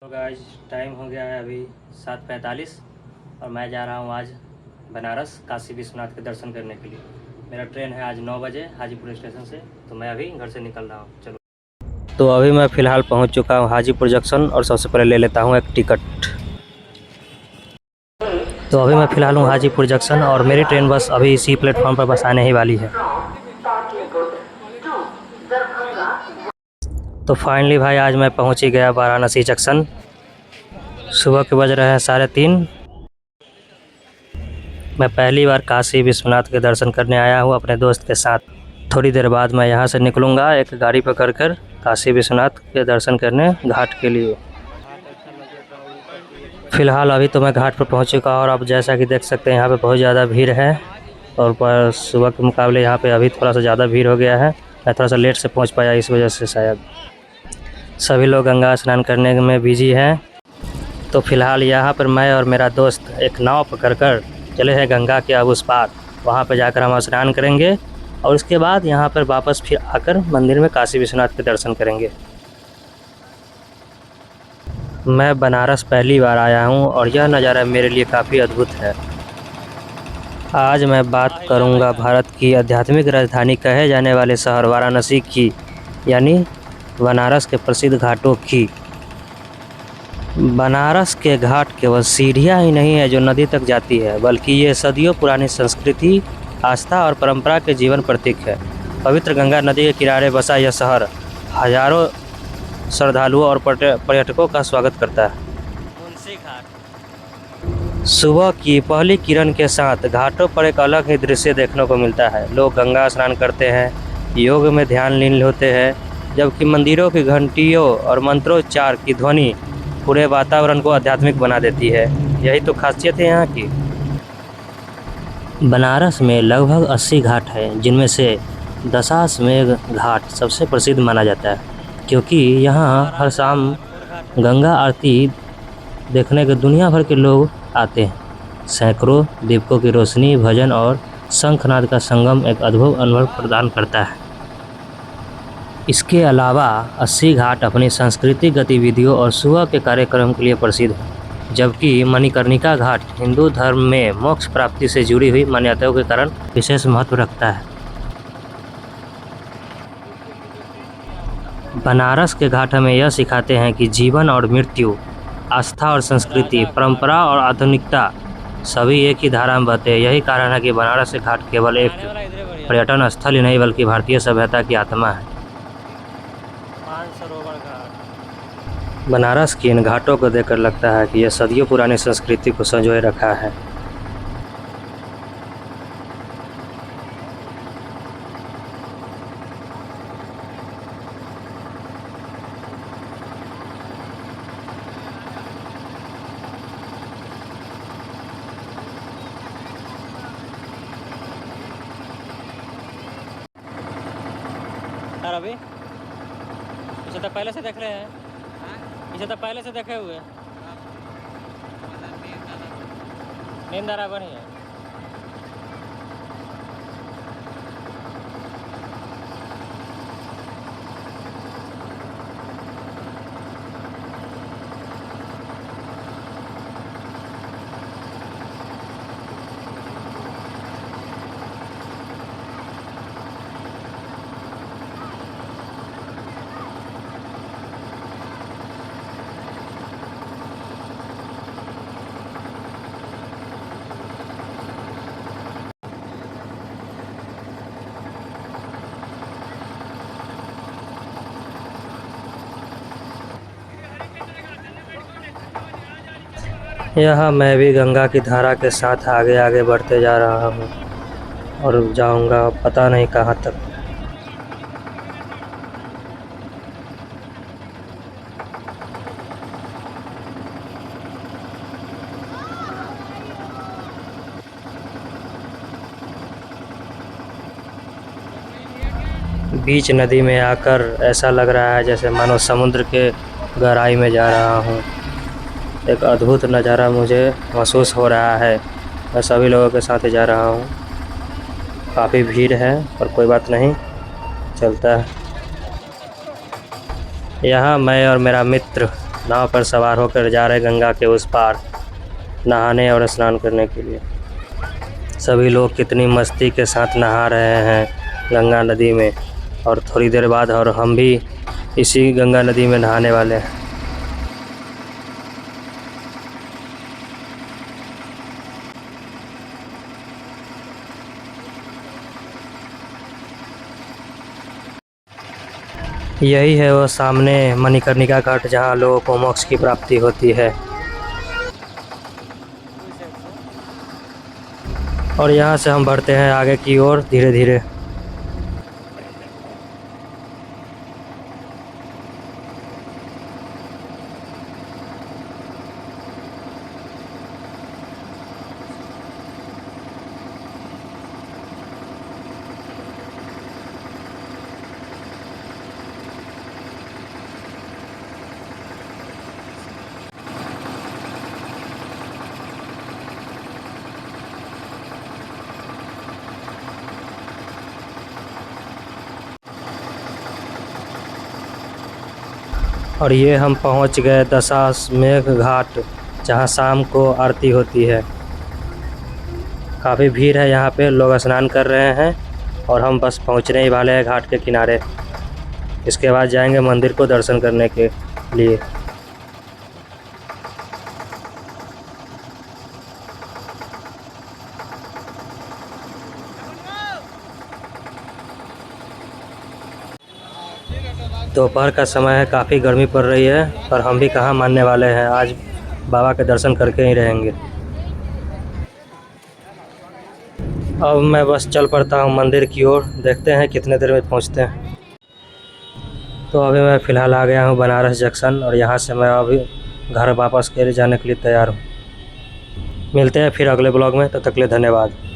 तो guys time हो गया है अभी 7:45 और मैं जा रहा हूँ आज बनारस काशी विश्वनाथ के दर्शन करने के लिए। मेरा ट्रेन है आज 9 बजे हाजीपुर स्टेशन से, तो मैं अभी घर से निकल रहा हूँ। चलो, तो अभी मैं फ़िलहाल पहुँच चुका हूँ हाजीपुर जंक्शन और सबसे पहले ले लेता हूँ एक टिकट। तो अभी मैं फ़िलहाल हूँ हाजीपुर जंक्शन और मेरी ट्रेन बस अभी इसी प्लेटफॉर्म पर बस आने ही वाली है। तो फाइनली भाई आज मैं पहुँच ही गया वाराणसी जंक्शन। सुबह के बज रहे हैं 3:30। मैं पहली बार काशी विश्वनाथ के दर्शन करने आया हूँ अपने दोस्त के साथ। थोड़ी देर बाद मैं यहाँ से निकलूँगा एक गाड़ी पकड़ कर काशी विश्वनाथ के दर्शन करने घाट के लिए। फ़िलहाल अभी तो मैं घाट पर पहुँच चुका और अब जैसा कि देख सकते हैं यहाँ पे बहुत ज़्यादा भीड़ है और पर सुबह के मुकाबले यहाँ पे अभी थोड़ा सा ज़्यादा भीड़ हो गया है। मैं थोड़ा सा लेट से पहुँच पाया, इस वजह से शायद सभी लोग गंगा स्नान करने में बिजी हैं। तो फ़िलहाल यहाँ पर मैं और मेरा दोस्त एक नाव पकड़कर चले हैं गंगा के उस पार। वहाँ पर जाकर हम स्नान करेंगे और उसके बाद यहाँ पर वापस फिर आकर मंदिर में काशी विश्वनाथ के दर्शन करेंगे। मैं बनारस पहली बार आया हूँ और यह नज़ारा मेरे लिए काफ़ी अद्भुत है। आज मैं बात करूँगा भारत की आध्यात्मिक राजधानी कहे जाने वाले शहर वाराणसी की, यानी बनारस के प्रसिद्ध घाटों की। बनारस के घाट केवल सीढ़ियाँ ही नहीं है जो नदी तक जाती है, बल्कि ये सदियों पुरानी संस्कृति, आस्था और परंपरा के जीवन प्रतीक है। पवित्र गंगा नदी के किनारे बसा यह शहर हजारों श्रद्धालुओं और पर्यटकों का स्वागत करता है। सुबह की पहली किरण के साथ घाटों पर एक अलग ही दृश्य देखने को मिलता है। लोग गंगा स्नान करते हैं, योग में ध्यान लीन होते हैं, जबकि मंदिरों की घंटियों और मंत्रोच्चार की ध्वनि पूरे वातावरण को आध्यात्मिक बना देती है। यही तो खासियत है यहाँ की। बनारस में लगभग 80 घाट हैं, जिनमें से दशाश्वमेध घाट सबसे प्रसिद्ध माना जाता है, क्योंकि यहाँ हर शाम गंगा आरती देखने के दुनिया भर के लोग आते हैं। सैकड़ों दीपकों की रोशनी, भजन और शंखनाद का संगम एक अद्भुत अनुभव प्रदान करता है। इसके अलावा 80 घाट अपनी सांस्कृतिक गतिविधियों और सुबह के कार्यक्रम के लिए प्रसिद्ध है, जबकि मणिकर्णिका घाट हिंदू धर्म में मोक्ष प्राप्ति से जुड़ी हुई मान्यताओं के कारण विशेष महत्व रखता है। बनारस के घाट हमें यह सिखाते हैं कि जीवन और मृत्यु, आस्था और संस्कृति, परंपरा और आधुनिकता सभी एक ही धारा में बहते हैं। यही कारण है कि बनारस के घाट केवल एक पर्यटन स्थल ही नहीं, बल्कि भारतीय सभ्यता की आत्मा है। बनारस की इन घाटों को देखकर लगता है कि यह सदियों पुरानी संस्कृति को संजोए रखा है। अभी इसे तो पहले से देख रहे हैं, इसे तो पहले से देखे हुए। नींद आ रहा बढ़िया। यहाँ मैं भी गंगा की धारा के साथ आगे आगे बढ़ते जा रहा हूँ और जाऊँगा पता नहीं कहाँ तक। बीच नदी में आकर ऐसा लग रहा है जैसे मानो समुद्र के गहराई में जा रहा हूँ। एक अद्भुत नज़ारा मुझे महसूस हो रहा है। मैं सभी लोगों के साथ जा रहा हूँ। काफ़ी भीड़ है पर कोई बात नहीं, चलता है। यहाँ मैं और मेरा मित्र नाव पर सवार होकर जा रहे गंगा के उस पार नहाने और स्नान करने के लिए। सभी लोग कितनी मस्ती के साथ नहा रहे हैं गंगा नदी में, और थोड़ी देर बाद और हम भी इसी गंगा नदी में नहाने वाले हैं। यही है वो सामने मणिकर्णिका घाट, जहाँ लोगों को मोक्ष की प्राप्ति होती है। और यहाँ से हम बढ़ते हैं आगे की ओर धीरे धीरे। और ये हम पहुंच गए दशाश्वमेध घाट, जहां शाम को आरती होती है। काफ़ी भीड़ है यहाँ पे, लोग स्नान कर रहे हैं और हम बस पहुंचने ही वाले हैं घाट के किनारे। इसके बाद जाएंगे मंदिर को दर्शन करने के लिए। दोपहर का समय है, काफ़ी गर्मी पड़ रही है, पर हम भी कहाँ मानने वाले हैं, आज बाबा के दर्शन करके ही रहेंगे। अब मैं बस चल पड़ता हूँ मंदिर की ओर, देखते हैं कितने देर में पहुँचते हैं। तो अभी मैं फ़िलहाल आ गया हूँ बनारस जंक्शन, और यहाँ से मैं अभी घर वापस के लिए जाने के लिए तैयार हूँ। मिलते हैं फिर अगले ब्लॉग में, तब तक के लिए धन्यवाद।